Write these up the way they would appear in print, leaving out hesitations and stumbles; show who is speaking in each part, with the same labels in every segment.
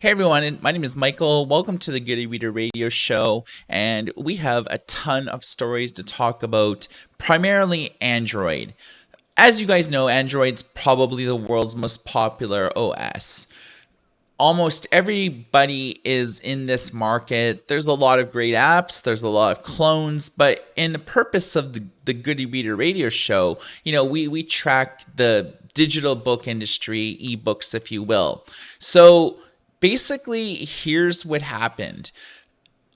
Speaker 1: Hey everyone, my name is Michael. Welcome to the Good Reader Radio Show, and we have a ton of stories to talk about, primarily Android. As you guys know, Android's probably the world's most popular OS. Almost everybody is in this market. There's a lot of great apps, there's a lot of clones, but in the purpose of the Good Reader Radio Show, we track the digital book industry, ebooks, if you will. So basically, here's what happened.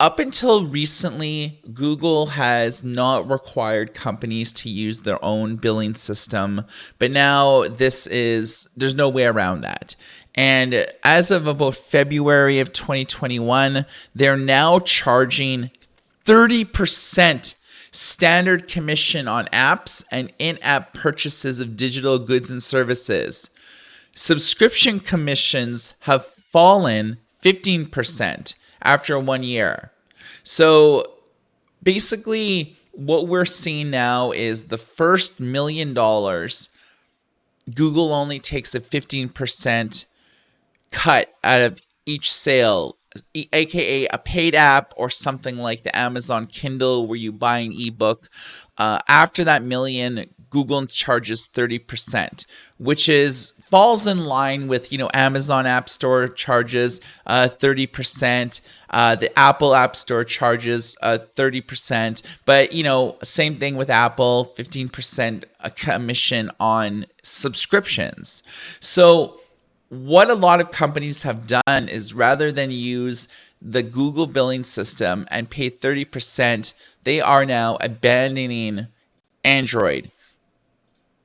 Speaker 1: Up until recently, Google has not required companies to use their own billing system, but now there's no way around that. And as of about February of 2021, they're now charging 30% standard commission on apps and in-app purchases of digital goods and services. Subscription commissions have fallen 15% after 1 year. So basically, what we're seeing now is the first $1 million, Google only takes a 15% cut out of each sale, aka a paid app or something like the Amazon Kindle where you buy an ebook. After that million, Google charges 30%, which falls in line with Amazon App Store charges 30%. The Apple App Store charges 30%, but same thing with Apple, 15% commission on subscriptions. So what a lot of companies have done is rather than use the Google billing system and pay 30%, they are now abandoning Android.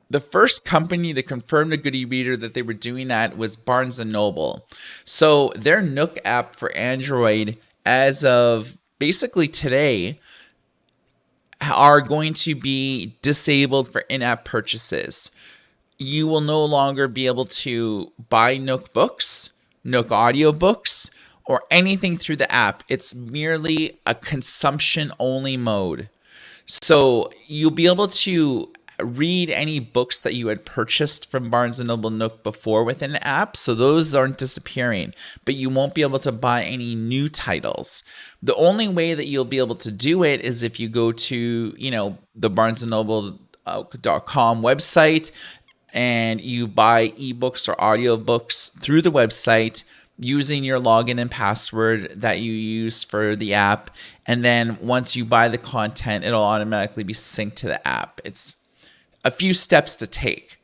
Speaker 1: The first company to confirm to Good Reader that they were doing that was Barnes & Noble. So their Nook app for Android, as of basically today, are going to be disabled for in-app purchases. You will no longer be able to buy Nook books, Nook audiobooks, or anything through the app. It's merely a consumption-only mode. So you'll be able to read any books that you had purchased from Barnes & Noble Nook before within an app, so those aren't disappearing, but you won't be able to buy any new titles. The only way that you'll be able to do it is if you go to, the barnesandnoble.com website and you buy ebooks or audiobooks through the website using your login and password that you use for the app. And then once you buy the content, it'll automatically be synced to the app. It's a few steps to take.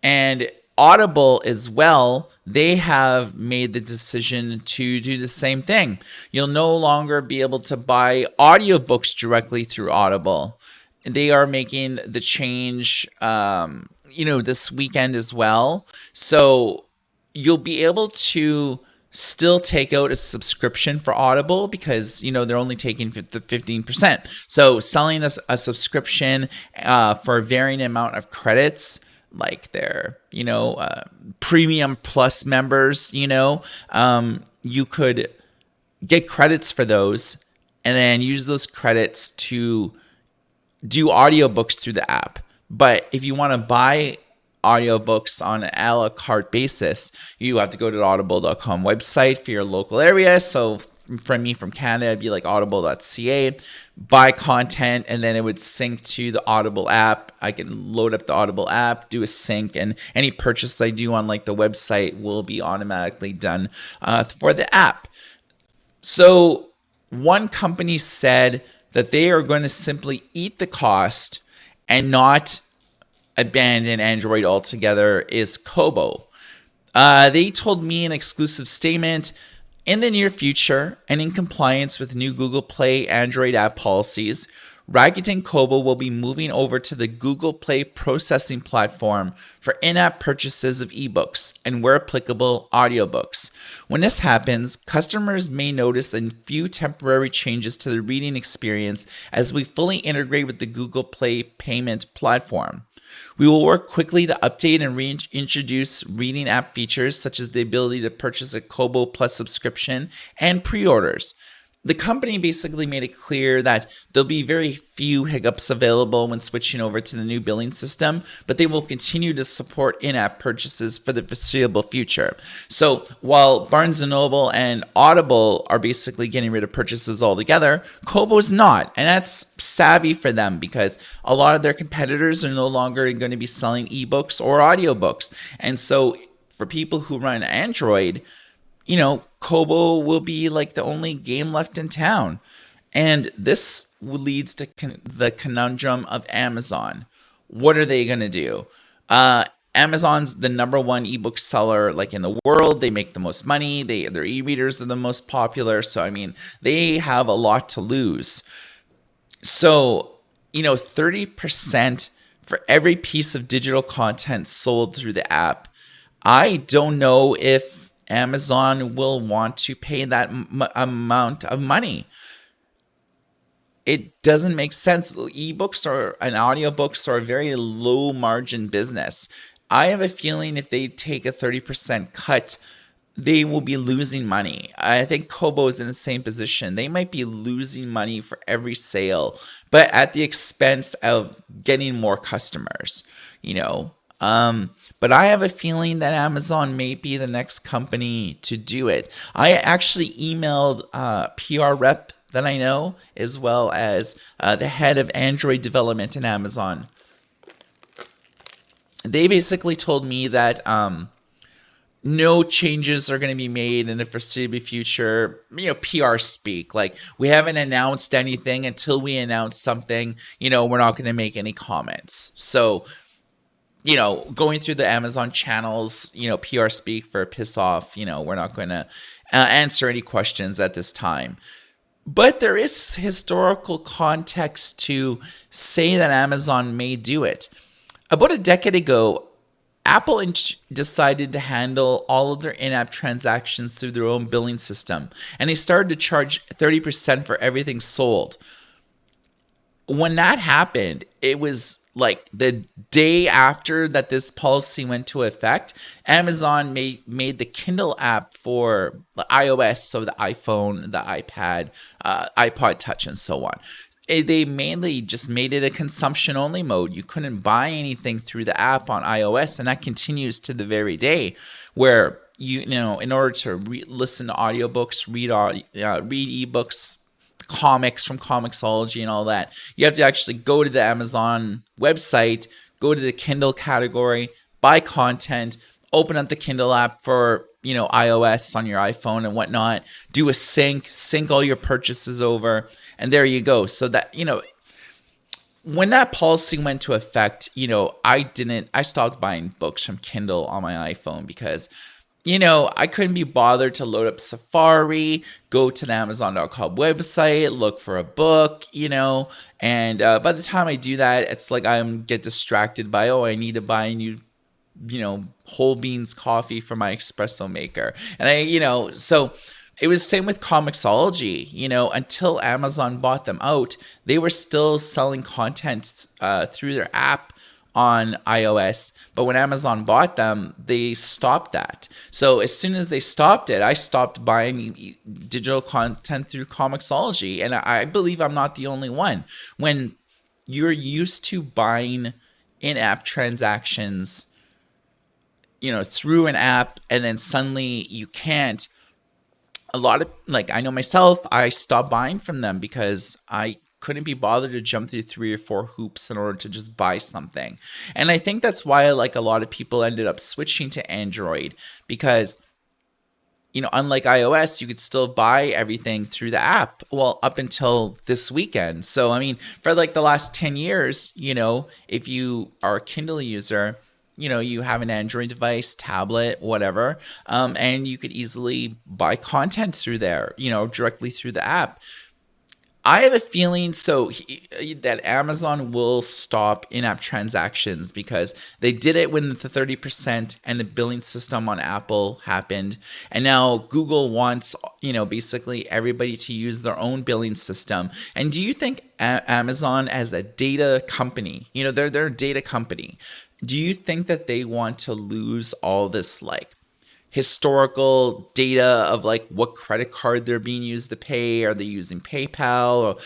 Speaker 1: And Audible as well, they have made the decision to do the same thing. You'll no longer be able to buy audiobooks directly through Audible. They are making the change this weekend as well. So you'll be able to still take out a subscription for Audible because, they're only taking the 15%. So selling a subscription for a varying amount of credits, like their, premium plus members, you could get credits for those and then use those credits to do audiobooks through the app. But if you want to buy audiobooks on an a la carte basis, you have to go to the audible.com website for your local area. So for me from Canada, it'd be like audible.ca, buy content, and then it would sync to the Audible app. I can load up the Audible app, do a sync, and any purchase I do on the website will be automatically done for the app. So one company said that they are going to simply eat the cost and not abandon Android altogether is Kobo. They told me an exclusive statement, in the near future and in compliance with new Google Play Android app policies, Rakuten Kobo will be moving over to the Google Play processing platform for in-app purchases of ebooks and, where applicable, audiobooks. When this happens, customers may notice a few temporary changes to the reading experience as we fully integrate with the Google Play payment platform. We will work quickly to update and reintroduce reading app features such as the ability to purchase a Kobo Plus subscription and pre-orders. the company basically made it clear that there'll be very few hiccups available when switching over to the new billing system, but they will continue to support in-app purchases for the foreseeable future. So while Barnes& and Noble and Audible are basically getting rid of purchases altogether, Kobo's not. And that's savvy for them because a lot of their competitors are no longer going to be selling ebooks or audiobooks. And so for people who run Android, Kobo will be like the only game left in town. And this leads to the conundrum of Amazon. What are they going to do? Amazon's the number one ebook seller like in the world. They make the most money. Their e-readers are the most popular. So, I mean, they have a lot to lose. So, 30% for every piece of digital content sold through the app. I don't know if Amazon will want to pay that amount of money. It doesn't make sense. Ebooks and audiobooks are a very low margin business. I have a feeling if they take a 30% cut, they will be losing money. I think Kobo is in the same position. They might be losing money for every sale, but at the expense of getting more customers, But I have a feeling that Amazon may be the next company to do it. I actually emailed PR rep that I know, as well as the head of Android development in Amazon. They basically told me that no changes are going to be made in the foreseeable future. PR speak. Like, we haven't announced anything. Until we announce something, we're not going to make any comments. So, going through the Amazon channels, PR speak for piss off, we're not going to answer any questions at this time. But there is historical context to say that Amazon may do it. About a decade ago, Apple decided to handle all of their in-app transactions through their own billing system, and they started to charge 30% for everything sold. When that happened, it was like the day after that this policy went to effect. Amazon made the Kindle app for the iOS, so the iPhone, the iPad, iPod Touch, and so on. They mainly just made it a consumption-only mode. You couldn't buy anything through the app on iOS, and that continues to the very day, where in order to listen to audiobooks, read ebooks, comics from Comixology and all that, you have to actually go to the Amazon website, go to the Kindle category, buy content, open up the Kindle app for iOS on your iPhone and whatnot, do a sync all your purchases over, and there you go. So that when that policy went to effect, I stopped buying books from Kindle on my iPhone because I couldn't be bothered to load up Safari, go to the Amazon.com website, look for a book, and by the time I do that, it's like I get distracted by, I need to buy a new, whole beans coffee for my espresso maker. And so it was the same with Comixology, until Amazon bought them out, they were still selling content through their app on iOS, but when Amazon bought them, they stopped that. So as soon as they stopped it, I stopped buying digital content through Comixology, and I believe I'm not the only one. When you're used to buying in-app transactions, through an app, and then suddenly you can't, a lot of, I know myself, I stopped buying from them because I couldn't be bothered to jump through 3 or 4 hoops in order to just buy something. And I think that's why a lot of people ended up switching to Android, because unlike iOS, you could still buy everything through the app. Well, up until this weekend. So, I mean, for the last 10 years, if you are a Kindle user, you have an Android device, tablet, whatever, and you could easily buy content through there, directly through the app. I have a feeling that Amazon will stop in-app transactions because they did it when the 30% and the billing system on Apple happened. And now Google wants, basically everybody to use their own billing system. And do you think Amazon, as a data company, they're a data company, do you think that they want to lose all this historical data of like what credit card they're being used to pay. Are they using PayPal or,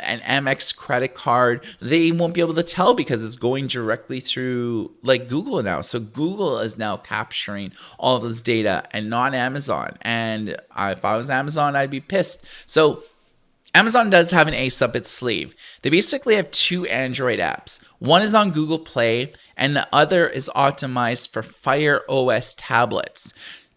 Speaker 1: an Amex credit card? They won't be able to tell because it's going directly through like Google now. So Google is now capturing all of this data and not Amazon. And if I was Amazon, I'd be pissed. So Amazon does have an ace up its sleeve. They basically have two Android apps. One is on Google Play, and the other is optimized for Fire OS tablets.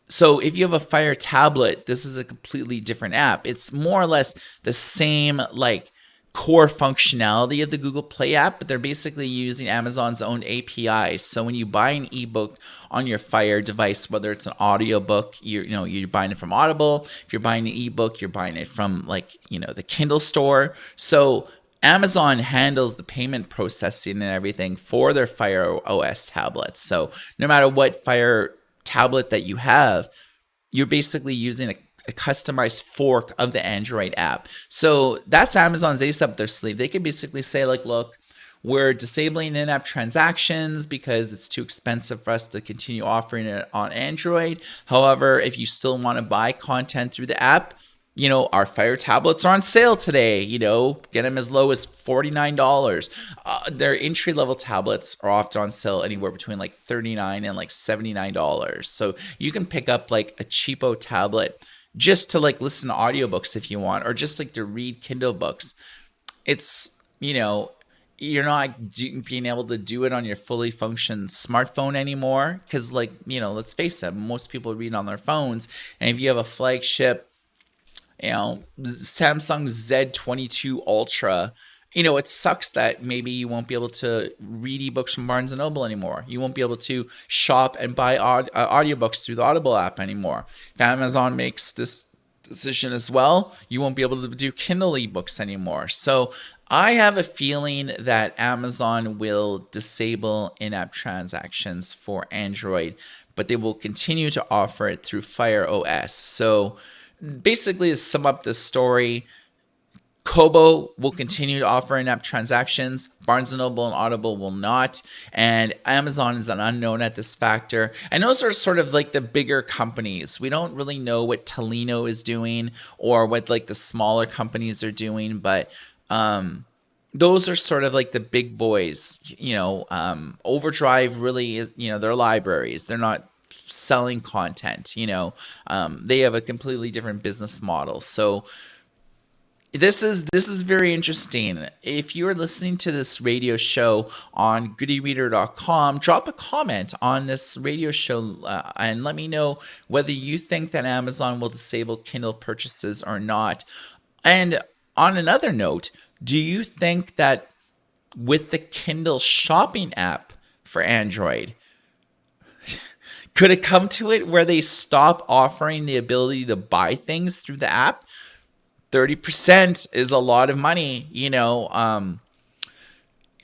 Speaker 1: So if you have a Fire tablet, this is a completely different app. It's more or less the same like core functionality of the Google Play app, but they're basically using Amazon's own APIs. So when you buy an ebook on your Fire device, whether it's an audiobook, you're buying it from Audible. If you're buying an ebook, you're buying it from the Kindle store. So Amazon handles the payment processing and everything for their Fire OS tablets. So no matter what Fire tablet that you have, you're basically using a customized fork of the Android app. So that's Amazon's ace up their sleeve. They could basically say like, look, we're disabling in-app transactions because it's too expensive for us to continue offering it on Android. However, if you still want to buy content through the app, our Fire tablets are on sale today. Get them as low as $49. Their entry-level tablets are often on sale anywhere between like $39 and like $79. So you can pick up like a cheapo tablet just to like listen to audiobooks if you want, or just like to read Kindle books. It's, you're not being able to do it on your fully functioned smartphone anymore because let's face it, most people read on their phones. And if you have a flagship, Samsung Z22 Ultra, it sucks that maybe you won't be able to read ebooks from Barnes & Noble anymore. You won't be able to shop and buy audiobooks through the Audible app anymore. If Amazon makes this decision as well, you won't be able to do Kindle ebooks anymore. So I have a feeling that Amazon will disable in-app transactions for Android, but they will continue to offer it through Fire OS. So basically, to sum up the story, Kobo will continue to offer in-app transactions. Barnes & Noble and Audible will not. And Amazon is an unknown at this factor. And those are sort of like the bigger companies. We don't really know what Tolino is doing or what like the smaller companies are doing. But those are sort of like the big boys. Overdrive really is, they're libraries. They're not selling content. They have a completely different business model. So this is very interesting. If you're listening to this radio show on goodyreader.com, drop a comment on this radio show and let me know whether you think that Amazon will disable Kindle purchases or not. And on another note, do you think that with the Kindle shopping app for Android, could it come to it where they stop offering the ability to buy things through the app? 30% is a lot of money,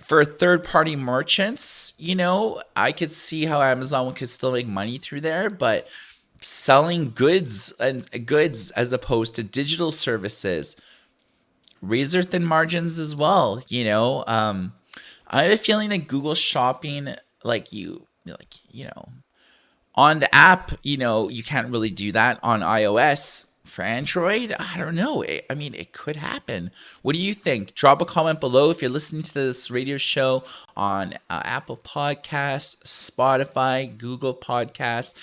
Speaker 1: for third-party merchants. I could see how Amazon could still make money through there, but selling goods as opposed to digital services, razor thin margins as well. I have a feeling that Google Shopping, on the app, you can't really do that on iOS. For Android, I don't know. It could happen. What do you think? Drop a comment below if you're listening to this radio show on Apple Podcasts, Spotify, Google Podcasts.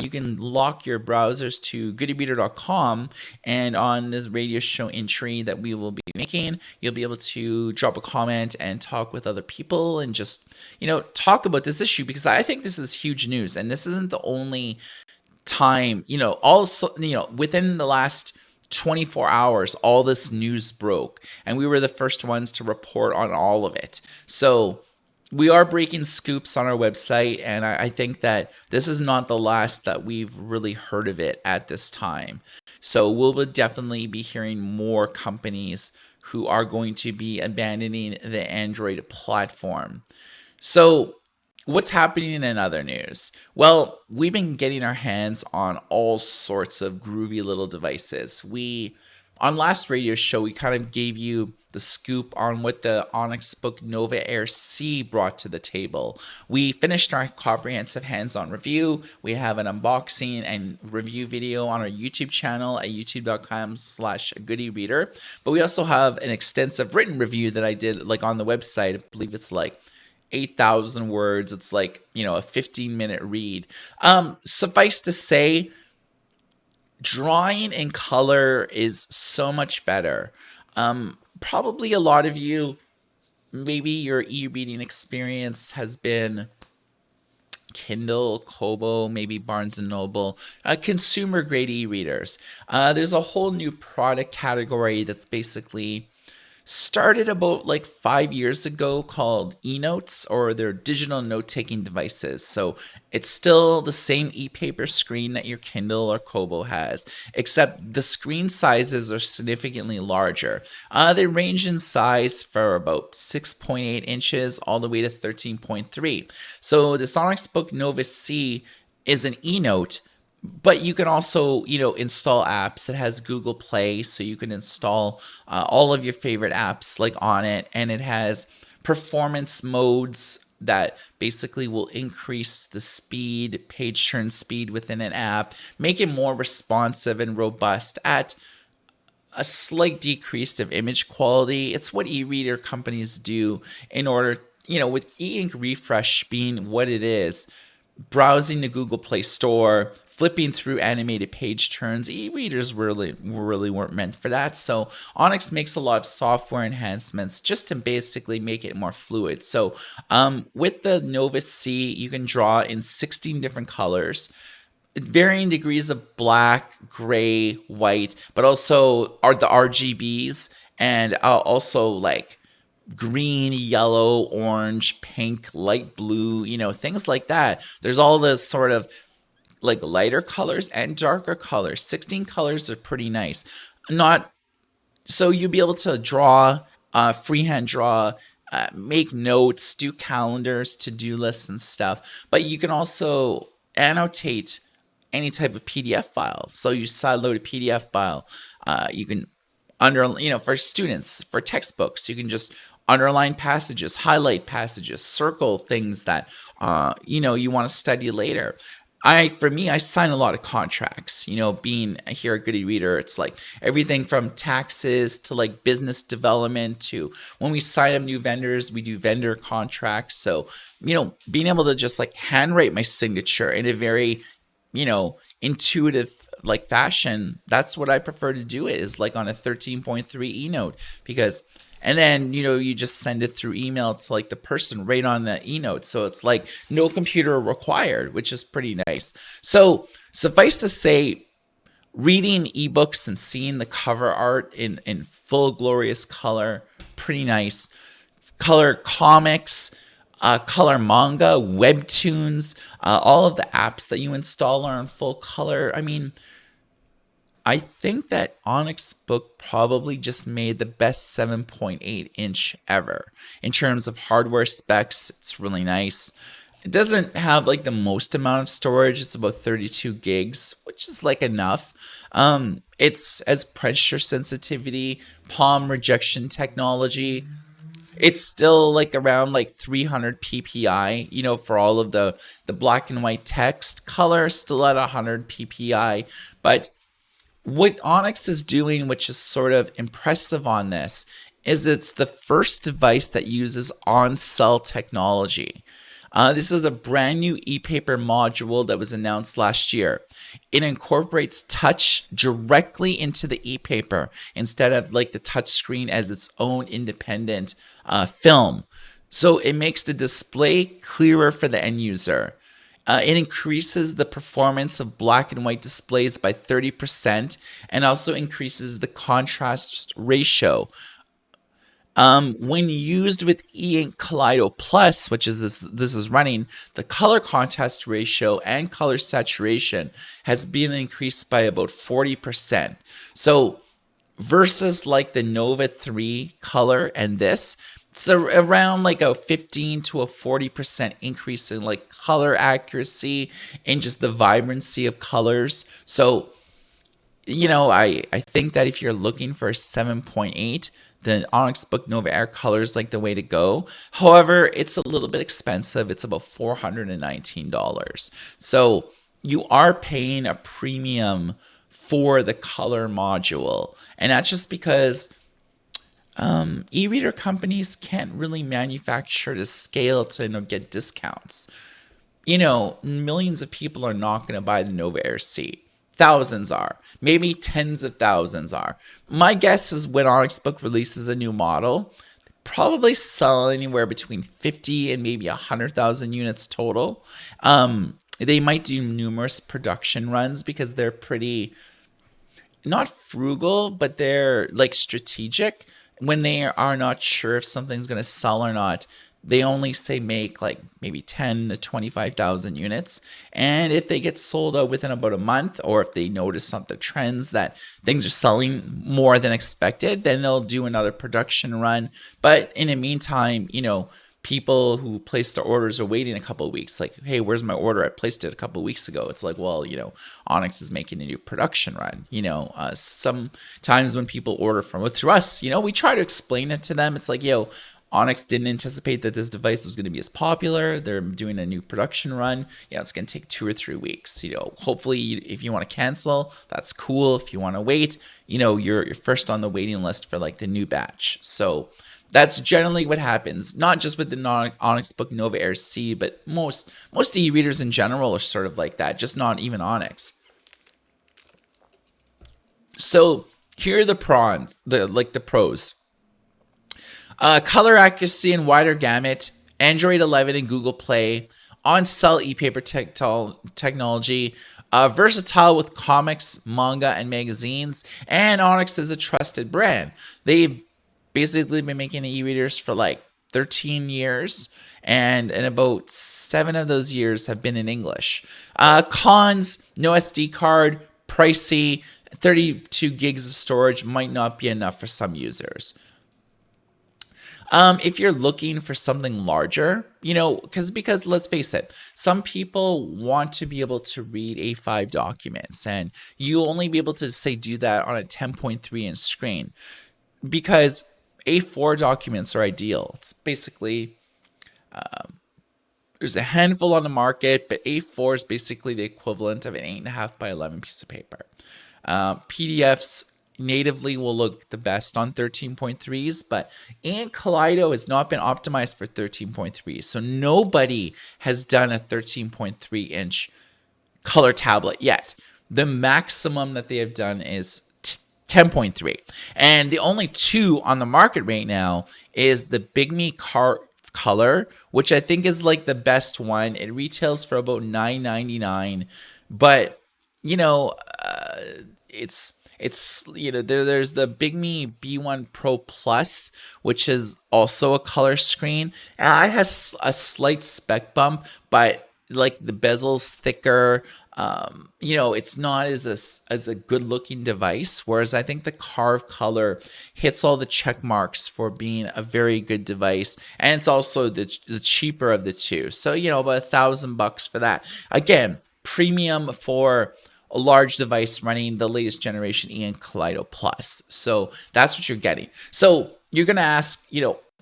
Speaker 1: You can lock your browsers to goodyreader.com, and on this radio show entry that we will be making, you'll be able to drop a comment and talk with other people and just, talk about this issue, because I think this is huge news, and this isn't the only time, within the last 24 hours, all this news broke, and we were the first ones to report on all of it. So we are breaking scoops on our website, and I think that this is not the last that we've really heard of it at this time. So we'll definitely be hearing more companies who are going to be abandoning the Android platform. So what's happening in other news? Well, we've been getting our hands on all sorts of groovy little devices. We on last radio show, we kind of gave you the scoop on what the Onyx Book Nova Air C brought to the table. We finished our comprehensive hands-on review. We have an unboxing and review video on our YouTube channel at youtube.com/goodyreader. But we also have an extensive written review that I did like on the website. I believe it's like 8,000 words. It's like, a 15-minute read. Suffice to say, drawing in color is so much better. Probably a lot of you, maybe your e-reading experience has been Kindle, Kobo, maybe Barnes and Noble, consumer grade e-readers. There's a whole new product category that's basically started about like 5 years ago called e-notes, or their digital note-taking devices. So it's still the same e-paper screen that your Kindle or Kobo has, except the screen sizes are significantly larger. They range in size for about 6.8 inches all the way to 13.3. So the Onyx Book Nova C is an e-note, but you can also, install apps. It has Google Play, so you can install all of your favorite apps like on it. And it has performance modes that basically will increase the speed, page turn speed within an app, make it more responsive and robust at a slight decrease of image quality. It's what e-reader companies do in order, with e-ink refresh being what it is, browsing the Google Play Store, flipping through animated page turns, e-readers really weren't meant for that. So Onyx makes a lot of software enhancements just to basically make it more fluid. So with the Nova C, you can draw in 16 different colors, varying degrees of black, gray, white, but also are the RGBs, and also like green, yellow, orange, pink, light blue, things like that. There's all this sort of like lighter colors and darker colors. 16 colors are pretty nice. So you'll be able to draw, freehand draw, make notes, do calendars, to-do lists and stuff. But you can also annotate any type of PDF file. So you sideload a PDF file. You can for students, for textbooks, you can just underline passages, highlight passages, circle things that you want to study later. For me, I sign a lot of contracts. Being here at Goody Reader, it's like everything from taxes to like business development to when we sign up new vendors, we do vendor contracts. So, being able to just like handwrite my signature in a very, intuitive like fashion, that's what I prefer to do, it is like on a 13.3 e-note, and then, you just send it through email to like the person right on the e-note. So it's like no computer required, which is pretty nice. So suffice to say, reading ebooks and seeing the cover art in full glorious color, pretty nice. Color comics, color manga, webtoons, all of the apps that you install are in full color. I mean, I think that Onyx Book probably just made the best 7.8 inch ever. In terms of hardware specs, it's really nice. It doesn't have like the most amount of storage. It's about 32 gigs, which is like enough. It's as pressure sensitivity, palm rejection technology. It's still like around like 300 ppi, for all of the black and white text. Color still at 100 ppi, but what Onyx is doing, which is sort of impressive on this, is it's the first device that uses on-cell technology. This is a brand new e-paper module that was announced last year. It incorporates touch directly into the e-paper instead of like the touch screen as its own independent film. So it makes the display clearer for the end user. It increases the performance of black and white displays by 30% and also increases the contrast ratio. When used with e-ink Kaleido Plus, which is this is running, the color contrast ratio and color saturation has been increased by about 40%. So versus like the Nova 3 color and this, it's around like a 15 to a 40% increase in like color accuracy and just the vibrancy of colors. So I think that if you're looking for a 7.8, the Onyx Book Nova Air Color is like the way to go. However, it's a little bit expensive. It's about $419. So you are paying a premium for the color module. And that's just because e-reader companies can't really manufacture to scale to get discounts. Millions of people are not going to buy the Nova Air C. Thousands are. Maybe tens of thousands are. My guess is when Onyx Book releases a new model, probably sell anywhere between 50 and maybe 100,000 units total. They might do numerous production runs because they're pretty not frugal, but they're like strategic. When they are not sure if something's going to sell or not, they only say make like maybe 10 to 25,000 units. And if they get sold out within about a month, or if they notice some of the trends that things are selling more than expected, then they'll do another production run. But in the meantime, people who placed their orders are waiting a couple of weeks. Like, hey, where's my order? I placed it a couple of weeks ago. It's like, well, Onyx is making a new production run. Sometimes when people order through us, we try to explain it to them. It's like, Onyx didn't anticipate that this device was going to be as popular. They're doing a new production run. It's going to take 2 or 3 weeks. Hopefully, if you want to cancel, that's cool. If you want to wait, you're first on the waiting list for like the new batch. So that's generally what happens, not just with the Onyx Book Nova Air C, but most e-readers in general are sort of like that, just not even Onyx. So here are the the pros. Color accuracy and wider gamut, Android 11 and Google Play, on-cell e-paper technology, versatile with comics, manga, and magazines, and Onyx is a trusted brand. They've basically been making e-readers for like 13 years, and about 7 of those years have been in English. Cons, no SD card, pricey, 32 gigs of storage might not be enough for some users. If you're looking for something larger, because let's face it, some people want to be able to read A5 documents, and you only be able to say do that on a 10.3 inch screen, because A4 documents are ideal. It's basically there's a handful on the market, but A4 is basically the equivalent of an 8.5 by 11 piece of paper. PDFs natively will look the best on 13.3s, but Kaleido has not been optimized for 13.3. So nobody has done a 13.3 inch color tablet yet. The maximum that they have done is 10.3. And the only two on the market right now is the Bigme Color, which I think is like the best one. It retails for about $9.99, but there's the Bigme B1 Pro Plus, which is also a color screen. And it has a slight spec bump, but like the bezel's thicker. It's not as a good looking device. Whereas I think the Carve Color hits all the check marks for being a very good device, and it's also the cheaper of the two. So about $1,000 for that. Again, premium for a large device running the latest generation Kaleido Plus. So that's what you're getting. So you're gonna ask,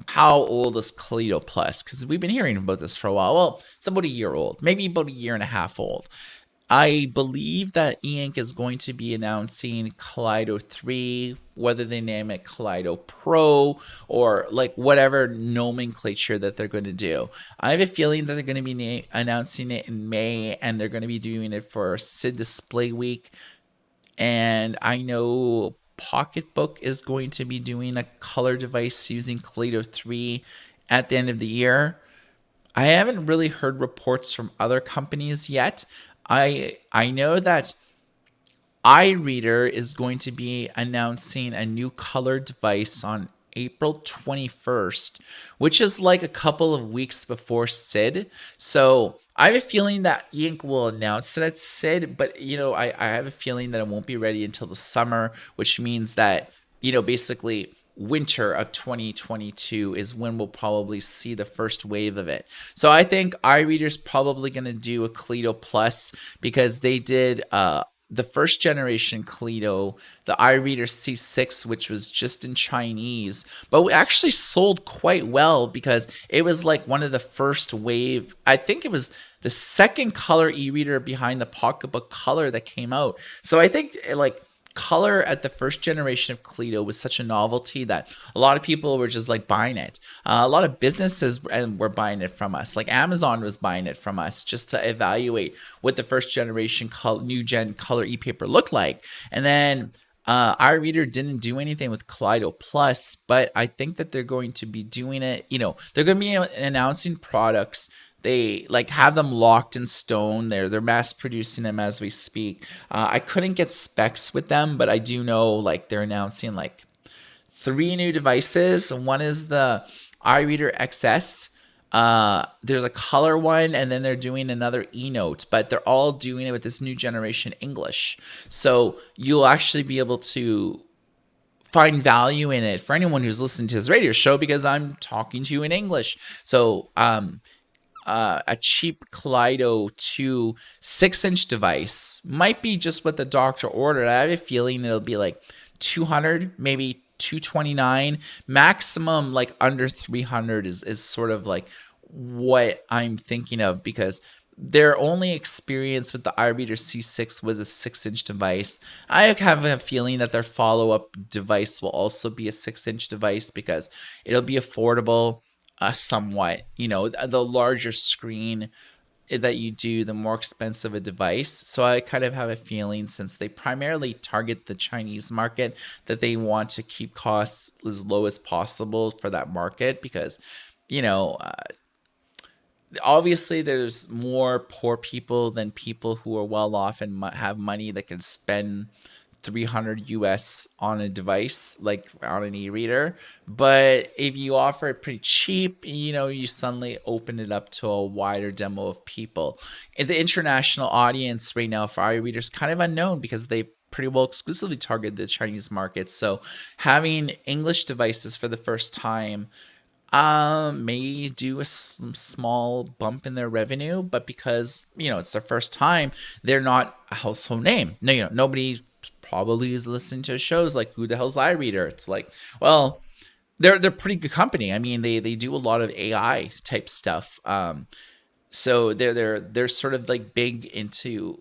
Speaker 1: how old is Kaleido Plus? Because we've been hearing about this for a while. Well, it's about a year old, maybe about a year and a half old. I believe that E-Ink is going to be announcing Kaleido 3, whether they name it Kaleido Pro or like whatever nomenclature that they're going to do. I have a feeling that they're going to be announcing it in May, and they're going to be doing it for SID Display Week. And I know Pocketbook is going to be doing a color device using Kaleido 3 at the end of the year. I haven't really heard reports from other companies yet. I know that iReader is going to be announcing a new color device on April 21st, which is like a couple of weeks before SID. So I have a feeling that E-Ink will announce it at SID, but I have a feeling that it won't be ready until the summer, which means that basically winter of 2022 is when we'll probably see the first wave of it. So I think iReader's probably going to do a Kaleido Plus, because they did the first generation Kaleido, the iReader C6, which was just in Chinese, but we actually sold quite well because it was like one of the first wave. I think it was the second color e-reader behind the Pocketbook Color that came out. So I think like color at the first generation of Kaleido was such a novelty that a lot of people were just like buying it. A lot of businesses were buying it from us. Like Amazon was buying it from us just to evaluate what the first generation new gen color e-paper looked like. And then iReader didn't do anything with Kaleido Plus, but I think that they're going to be doing it. They're going to be announcing products. They like have them locked in stone. They're mass producing them as we speak. I couldn't get specs with them, but I do know like they're announcing like three new devices. One is the iReader XS. There's a color one, and then they're doing another eNote, but they're all doing it with this new generation English. So you'll actually be able to find value in it for anyone who's listening to this radio show because I'm talking to you in English. So a cheap Kaleido 2 6-inch device might be just what the doctor ordered. I have a feeling it'll be like 200, maybe 229, maximum like under 300 is sort of like what I'm thinking of because their only experience with the iReader C6 was a 6-inch device. I have a feeling that their follow-up device will also be a 6-inch device because it'll be affordable somewhat. The larger screen that you do, the more expensive a device. So I kind of have a feeling since they primarily target the Chinese market that they want to keep costs as low as possible for that market because, you know, obviously there's more poor people than people who are well off and have money that can spend 300 US on a device like on an e-reader. But if you offer it pretty cheap, you suddenly open it up to a wider demo of people. And the international audience right now for e-readers kind of unknown because they pretty well exclusively target the Chinese market. So having English devices for the first time may do a small bump in their revenue, but because it's their first time, they're not a household name. No, nobody probably is listening to shows like who the hell's iReader. It's like, well, they're pretty good company. I mean, they do a lot of AI type stuff. So they're sort of like big into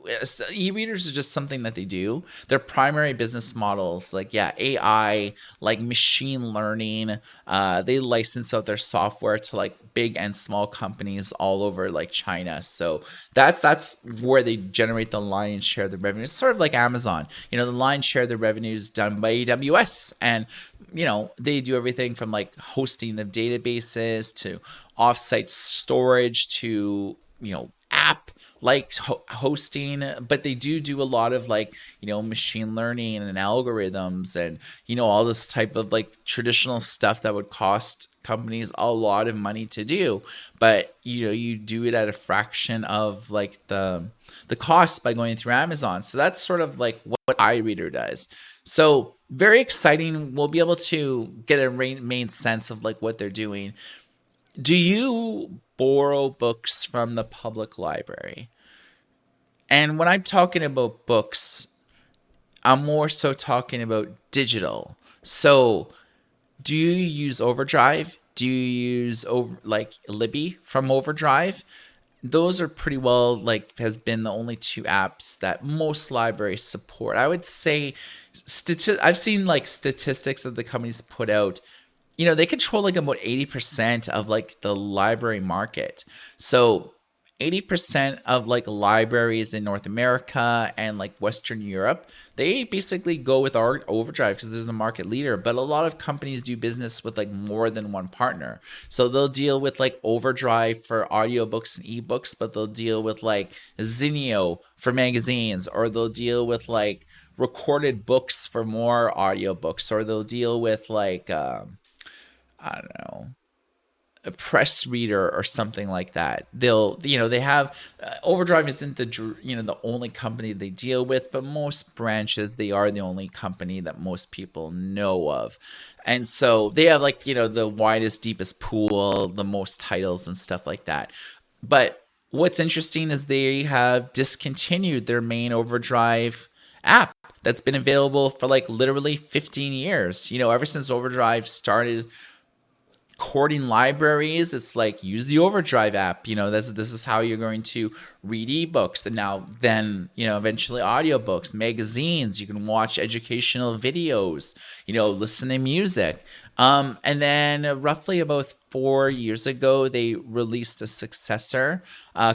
Speaker 1: e-readers is just something that they do. Their primary business models, like AI, like machine learning. They license out their software to like big and small companies all over like China. So that's where they generate the lion's share of the revenue. It's sort of like Amazon. The lion's share of the revenue is done by AWS, and they do everything from like hosting of databases to offsite storage to, app like hosting, but they do a lot of like, machine learning and algorithms and, all this type of like traditional stuff that would cost companies a lot of money to do. But, you do it at a fraction of like the cost by going through Amazon. So that's sort of like what iReader does. So very exciting. We'll be able to get a main sense of like what they're doing. Do you borrow books from the public library? And when I'm talking about books, I'm more so talking about digital. So, do you use Overdrive? Do you use like Libby from Overdrive? Those are pretty well like has been the only two apps that most libraries support. I would say I've seen like statistics that the companies put out. They control like about 80% of like the library market. So 80% of like libraries in North America and like Western Europe, they basically go with our Overdrive because there's the market leader. But a lot of companies do business with like more than one partner. So they'll deal with like Overdrive for audiobooks and ebooks, but they'll deal with like Zinio for magazines, or they'll deal with like recorded books for more audiobooks, or they'll deal with like I don't know, a press reader or something like that. They have Overdrive isn't the only company they deal with, but most branches they are the only company that most people know of, and so they have like the widest, deepest pool, the most titles and stuff like that. But what's interesting is they have discontinued their main Overdrive app that's been available for like literally 15 years. Ever since Overdrive started courting libraries, it's like use the Overdrive app. This is how you're going to read ebooks, and now then eventually audiobooks, magazines. You can watch educational videos, listen to music. And then roughly about 4 years ago, they released a successor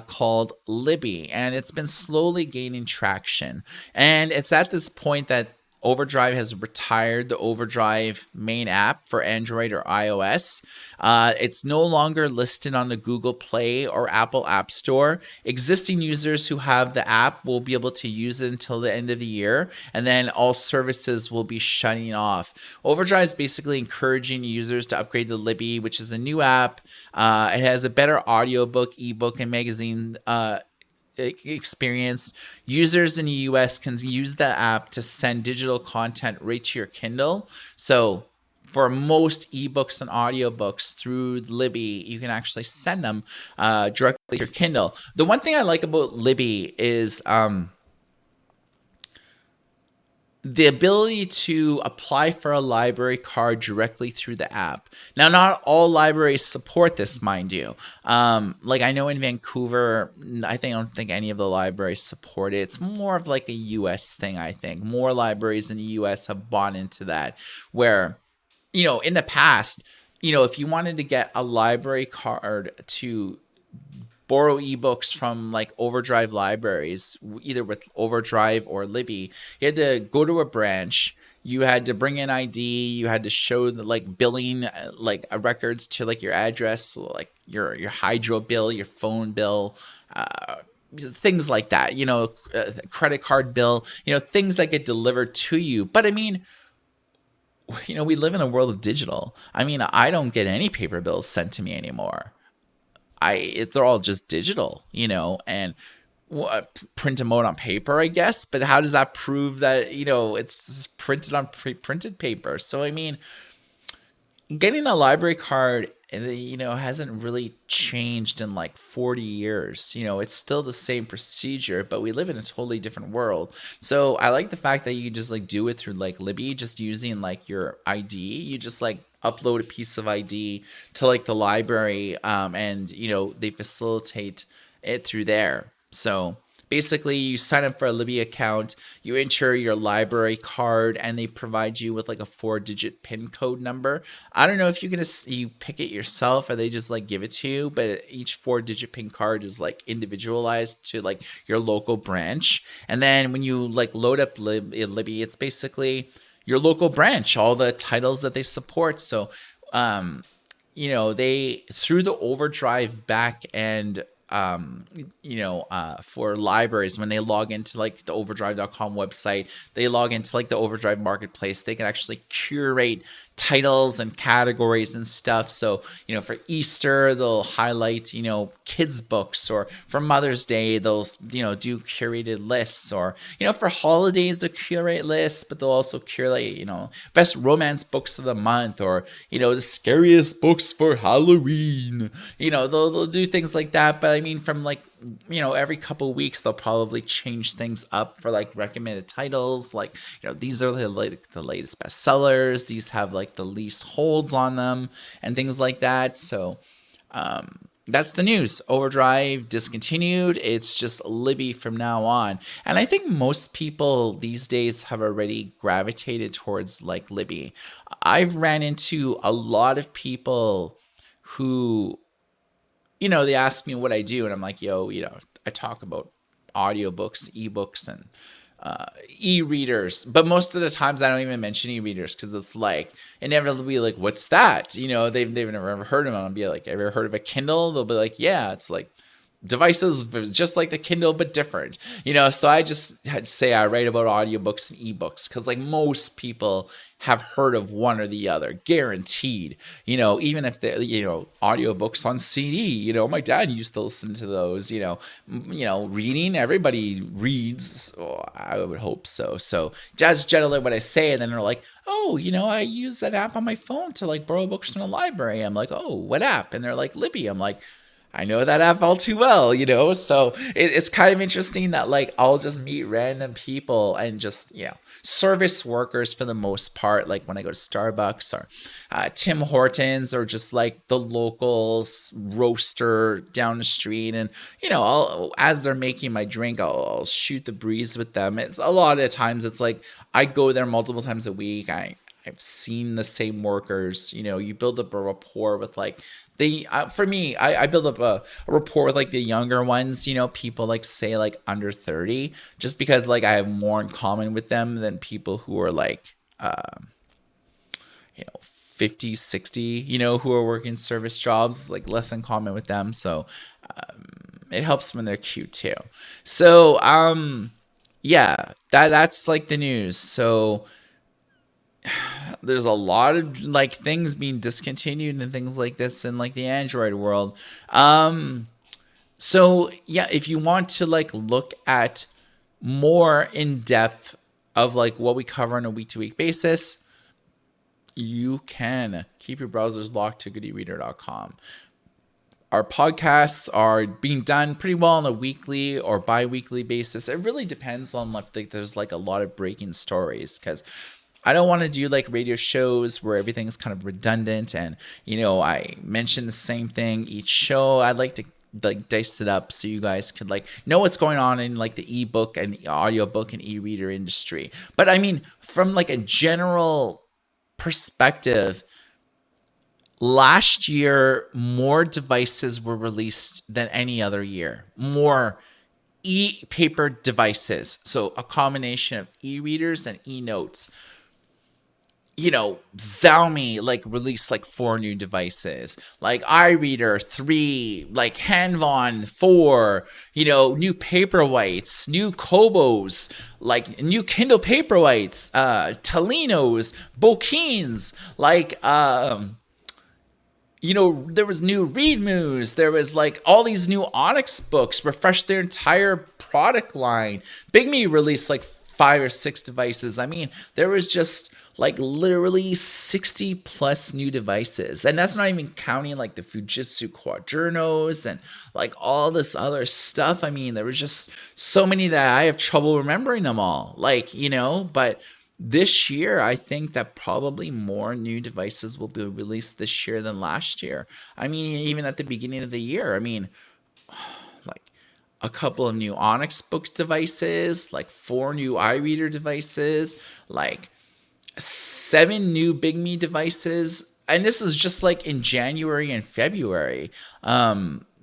Speaker 1: called Libby, and it's been slowly gaining traction. And it's at this point that Overdrive has retired the Overdrive main app for Android or iOS. It's no longer listed on the Google Play or Apple App Store. Existing users who have the app will be able to use it until the end of the year, and then all services will be shutting off. Overdrive is basically encouraging users to upgrade to Libby, which is a new app. It has a better audiobook, ebook, and magazine experience. Users in the US can use the app to send digital content right to your Kindle. So for most ebooks and audiobooks through Libby, you can actually send them directly to your Kindle. The one thing I like about Libby is the ability to apply for a library card directly through the app. Now, not all libraries support this, mind you. Like I know in Vancouver, I don't think any of the libraries support it. It's more of like a US thing, I think. More libraries in the US have bought into that, where, in the past, if you wanted to get a library card to borrow ebooks from like Overdrive libraries, either with Overdrive or Libby, you had to go to a branch. You had to bring in ID. You had to show the like billing, records to like your address, so, like your hydro bill, your phone bill, things like that. Credit card bill. Things that get delivered to you. But I mean, we live in a world of digital. I mean, I don't get any paper bills sent to me anymore. They're all just digital, and print them out on paper, I guess. But how does that prove that, it's printed on pre-printed paper? So, I mean, getting a library card, hasn't really changed in like 40 years. It's still the same procedure, but we live in a totally different world. So I like the fact that you just like do it through like Libby, just using like your ID. You just like upload a piece of ID to like the library, and they facilitate it through there. So basically, you sign up for a Libby account, you enter your library card, and they provide you with like a 4-digit PIN code number. I don't know if you pick it yourself or they just like give it to you, but each 4-digit PIN card is like individualized to like your local branch. And then when you like load up Libby, it's basically your local branch, all the titles that they support. So, they through the Overdrive back end, for libraries, when they log into like the overdrive.com website, they log into like the Overdrive marketplace, they can actually curate titles and categories and stuff. So, for Easter, they'll highlight, kids books, or for Mother's Day, they'll, do curated lists, or, for holidays, they'll curate lists, but they'll also curate, best romance books of the month, or, the scariest books for Halloween. They'll do things like that. But I mean, from like, every couple of weeks, they'll probably change things up for like recommended titles. Like, these are the latest bestsellers. These have like the least holds on them and things like that. So, that's the news. Overdrive discontinued. It's just Libby from now on. And I think most people these days have already gravitated towards like Libby. I've ran into a lot of people who, they ask me what I do, and I'm like, I talk about audiobooks, ebooks, and e-readers. But most of the times I don't even mention e-readers, because it's like inevitably like, what's that? They've never ever heard of them. I'll be like, ever heard of a Kindle? They'll be like, yeah, it's like devices just like the Kindle but different. So I just had to say I write about audiobooks and ebooks, because like most people have heard of one or the other, guaranteed. Even if they're audiobooks on CD, my dad used to listen to those. Reading, everybody reads, so I would hope so. So that's generally what I say. And then they're like, oh, I use that app on my phone to like borrow books from the library. I'm like, oh, what app? And they're like, Libby. I'm like, I know that app all too well, So it's kind of interesting that like I'll just meet random people and just service workers for the most part. Like when I go to Starbucks or Tim Hortons or just like the local roaster down the street, and I'll as they're making my drink, I'll shoot the breeze with them. It's a lot of times it's like I go there multiple times a week. I've seen the same workers. You build up a rapport with like for me, I build up a rapport with like the younger ones, people like say like under 30, just because like I have more in common with them than people who are like, 50, 60, who are working service jobs, like less in common with them. So it helps when they're cute too. So, yeah, that's like the news. So there's a lot of like things being discontinued and things like this in like the Android world. So yeah, if you want to like look at more in depth of like what we cover on a week to week basis, you can keep your browsers locked to goodereader.com. Our podcasts are being done pretty well on a weekly or bi-weekly basis. It really depends on if there's like a lot of breaking stories, because I don't want to do like radio shows where everything's kind of redundant and I mention the same thing each show. I'd like to like dice it up so you guys could like know what's going on in like the ebook and audiobook and e-reader industry. But I mean, from like a general perspective, last year more devices were released than any other year. More e-paper devices. So a combination of e-readers and e-notes. Xiaomi like released like 4 new devices, like iReader 3, like Hanvon 4, new Paperwhites, new Kobos, like new Kindle Paperwhites, Tolinos, Bokines, like there was new Readmoos. There was like all these new Onyx books, refreshed their entire product line. Big Me released like 5 or 6 devices. I mean, there was just like literally 60 plus new devices. And that's not even counting like the Fujitsu Quadernos and like all this other stuff. I mean, there was just so many that I have trouble remembering them all. Like, but this year, I think that probably more new devices will be released this year than last year. I mean, even at the beginning of the year, I mean, like a couple of new Onyx Book devices, like 4 new iReader devices, like 7 new Big Me devices. And this is just like in January and February.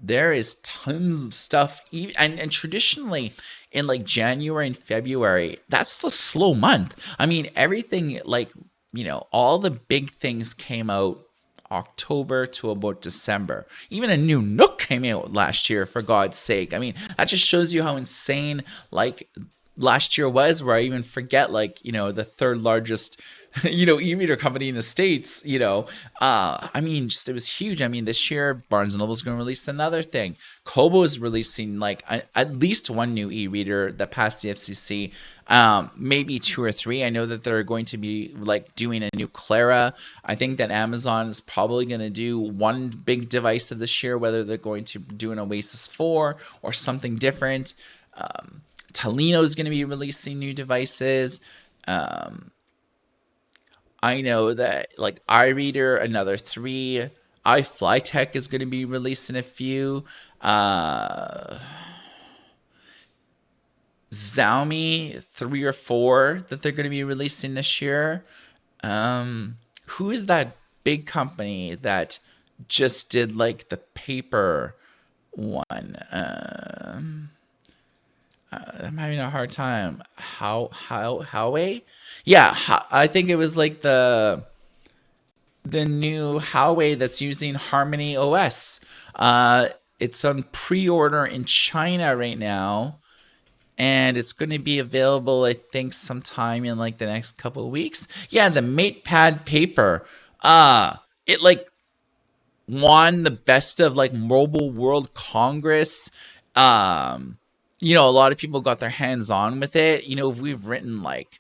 Speaker 1: There is tons of stuff. And traditionally, in like January and February, that's the slow month. I mean, everything like, all the big things came out October to about December. Even a new Nook came out last year, for God's sake. I mean, that just shows you how insane like last year was, where I even forget like, the third largest e-reader company in the States, I mean, just it was huge. I mean, this year Barnes & Noble is going to release another thing. Kobo is releasing like at least 1 new e-reader that passed the FCC, maybe 2 or 3. I know that they're going to be like doing a new Clara. I think that Amazon is probably going to do 1 big device of this year, whether they're going to do an Oasis 4 or something different. Tolino is going to be releasing new devices. I know that like iReader, another 3. iFlyTech is going to be releasing a few. Xiaomi 3 or 4 that they're going to be releasing this year. Who is that big company that just did like the paper one? I'm having a hard time. Huawei? Yeah, I think it was like the new Huawei that's using Harmony OS. It's on pre-order in China right now, and it's going to be available, I think, sometime in like the next couple of weeks. Yeah, the MatePad paper. It like won the best of like Mobile World Congress. A lot of people got their hands on with it. We've written like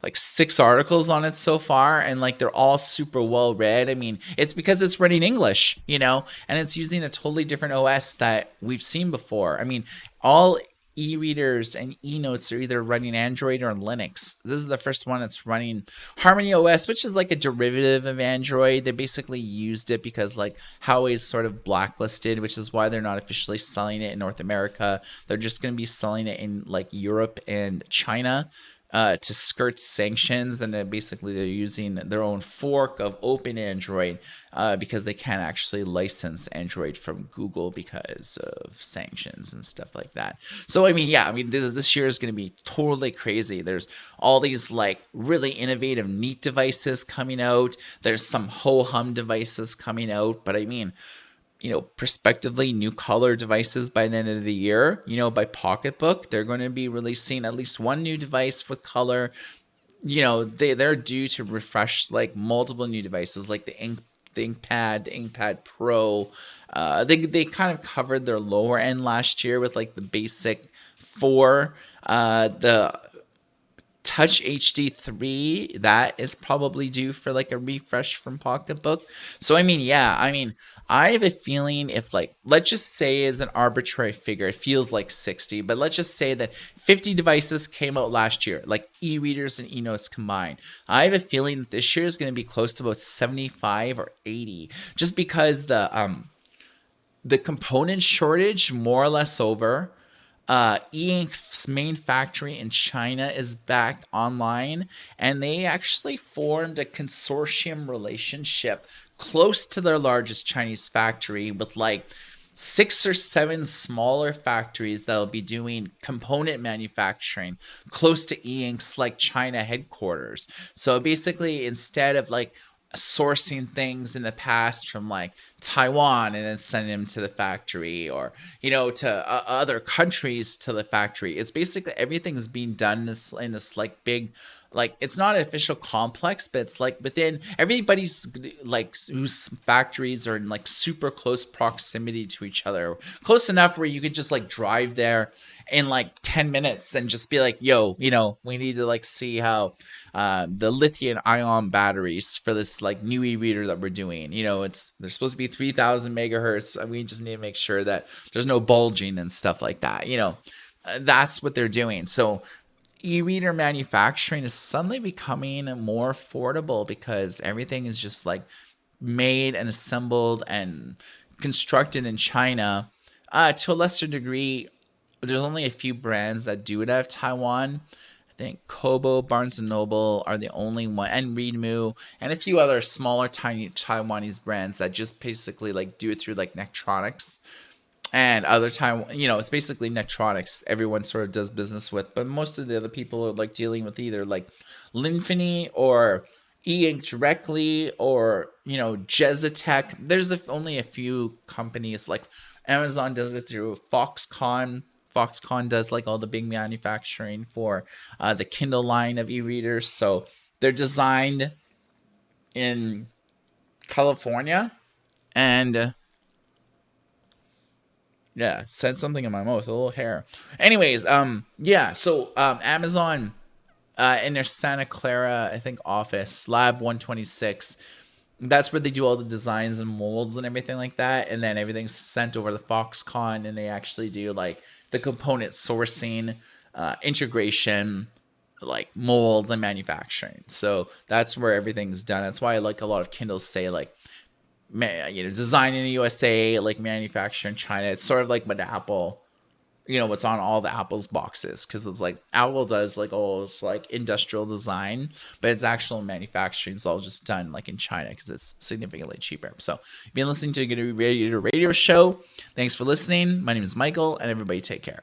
Speaker 1: like 6 articles on it so far, and like they're all super well read. I mean, it's because it's running English, and it's using a totally different OS that we've seen before. I mean, all e-readers and e-notes are either running Android or Linux. This is the first one that's running Harmony OS, which is like a derivative of Android. They basically used it because like Huawei is sort of blacklisted, which is why they're not officially selling it in North America. They're just going to be selling it in like Europe and China, to skirt sanctions, and then basically they're using their own fork of Open Android, because they can't actually license Android from Google because of sanctions and stuff like that. So I mean, yeah, I mean this year is going to be totally crazy. There's all these like really innovative, neat devices coming out. There's some ho hum devices coming out, but I mean, prospectively new color devices by the end of the year. By Pocketbook, they're going to be releasing at least one new device with color. They're due to refresh like multiple new devices, like the inkpad Pro. They kind of covered their lower end last year with like the basic 4. The Touch HD 3, that is probably due for like a refresh from Pocketbook. So I mean, yeah, I mean, I have a feeling if like, let's just say as an arbitrary figure, it feels like 60, but let's just say that 50 devices came out last year, like e-readers and e-notes combined. I have a feeling that this year is going to be close to about 75 or 80, just because the component shortage more or less over. E-Ink's main factory in China is back online, and they actually formed a consortium relationship close to their largest Chinese factory with like 6 or 7 smaller factories that'll be doing component manufacturing close to E-Ink's like China headquarters. So basically, instead of like sourcing things in the past from like Taiwan and then sending them to the factory, or to other countries to the factory, it's basically everything's being done in this like big, like it's not an official complex, but it's like within everybody's like whose factories are in like super close proximity to each other, close enough where you could just like drive there in like 10 minutes and just be like, yo, we need to like see how the lithium ion batteries for this like new e-reader that we're doing, they're supposed to be 3000 megahertz, and we just need to make sure that there's no bulging and stuff like that. That's what they're doing. So e-reader manufacturing is suddenly becoming more affordable because everything is just like made and assembled and constructed in China. To a lesser degree, there's only a few brands that do it out of Taiwan. I think Kobo, Barnes and Noble are the only one, and Readmoo, and a few other smaller, tiny Taiwanese brands that just basically like do it through like Nectronics and other time. It's basically Nectronics everyone sort of does business with, but most of the other people are like dealing with either like Linfini or E-Ink directly, or Jezatech. There's only a few companies, like Amazon does it through Foxconn. Foxconn does like all the big manufacturing for the Kindle line of e-readers. So they're designed in California, and yeah, said something in my mouth, a little hair. Anyways, yeah, so Amazon, in their Santa Clara, I think, office, Lab 126, that's where they do all the designs and molds and everything like that, and then everything's sent over to Foxconn, and they actually do like the component sourcing, integration, like molds and manufacturing. So that's where everything's done. That's why like a lot of Kindles say like, design in the USA, like manufacture in China. It's sort of like what Apple, what's on all the Apple's boxes, because it's like Apple does like all this like industrial design, but its actual manufacturing is all just done like in China because it's significantly cheaper. So you've been listening to the Good Radio Show. Thanks for listening. My name is Michael, and everybody take care.